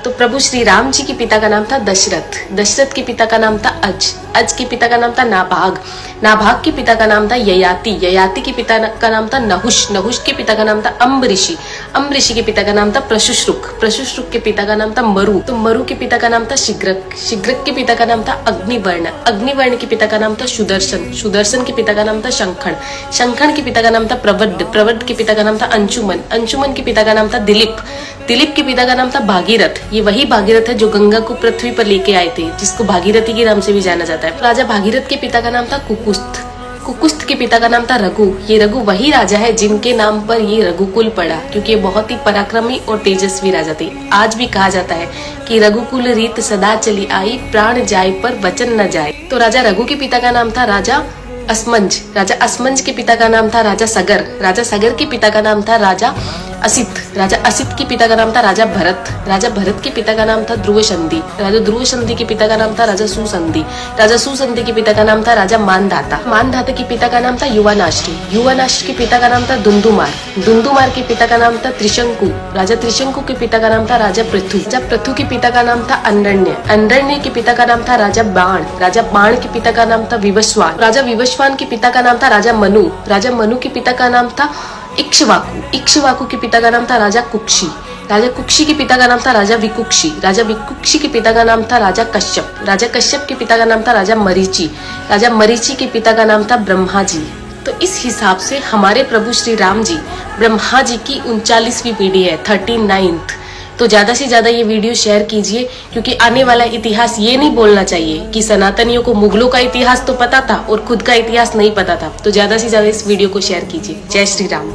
तो प्रभु श्री राम जी के पिता का नाम था दशरथ, दशरथ के पिता का नाम था अज के पिता का नाम था नाभाग, नाभाग के पिता का नाम था ययाति, ययाति के पिता का नाम था नहुष, नहुष के पिता का नाम था अम्बऋषि, अम्बऋषि के पिता का नाम था प्रशुश्रुक, प्रशुश्रुक के पिता का नाम था मरु, तो मरु के पिता का नाम था शिग्रक, शिग्रक के पिता का नाम था अग्निवर्ण, अग्निवर्ण के पिता का नाम था सुदर्शन, सुदर्शन के पिता का नाम था शंखण, शंखण के पिता का नाम था प्रवड्ड, प्रवड्ड के पिता का नाम था अंशुमन, अंशुमन के पिता का नाम था दिलीप, दिलीप के पिता का नाम था भागीरथ, ये वही भागीरथ है जो गंगा को पृथ्वी पर लेके आए थे, जिसको भागीरथी के नाम से भी जाना जाता है। राजा भागीरथ के पिता का नाम था कुकुस्थ, कुकुस्थ के पिता का नाम था रघु, ये रघु वही राजा है जिनके नाम पर ये रघुकुल पड़ा, क्योंकि ये बहुत ही पराक्रमी और तेजस्वी राजा थे। आज भी कहा जाता है कि रघुकुल रीत सदा चली आई, प्राण जाए पर वचन न जाए। तो राजा रघु के पिता का नाम था राजा असमंज, राजा असमंज के पिता का नाम था राजा सगर, राजा सगर के पिता का नाम था राजा असित, राजा असित के पिता का नाम था राजा भरत, राजा भरत के पिता का नाम था ध्रुव संधि, राजा ध्रुव संधि के पिता का नाम था राजा सुसंधि, राजा सुसंधि के पिता का नाम था राजा मानधाता, मानधाता के पिता का नाम था युवानाश्री, युवानाश्री के पिता का नाम था दुंदुमार, दुंदुमार के पिता का नाम था त्रिशंकु, राजा त्रिशंकु के पिता का नाम था राजा पृथु, राजा पृथु के पिता का नाम था अंडरण्य, अंडरण्य के पिता का नाम था राजा बाण, राजा बाण के पिता का नाम था विवस्वान, राजा विवस्वान के पिता का नाम था राजा मनु, राजा मनु के पिता का नाम था इक्ष्वाकु, इक्ष्वाकु के पिता का नाम था राजा कुक्षी, राजा कुक्षी के पिता का नाम था राजा विकुक्षी, राजा विकुक्षी के पिता का नाम था राजा कश्यप, राजा कश्यप के पिता का नाम था राजा मरीचि, राजा मरीचि के पिता का नाम था ब्रह्मा जी। तो इस हिसाब से हमारे प्रभु श्री राम जी ब्रह्मा जी की 39वीं पीढ़ी है, 39th। तो ज्यादा से ज्यादा ये वीडियो शेयर कीजिए, क्योंकि आने वाला इतिहास ये नहीं बोलना चाहिए कि सनातनियों को मुगलों का इतिहास तो पता था और खुद का इतिहास नहीं पता था। तो ज्यादा से ज्यादा इस वीडियो को शेयर कीजिए। जय श्री राम।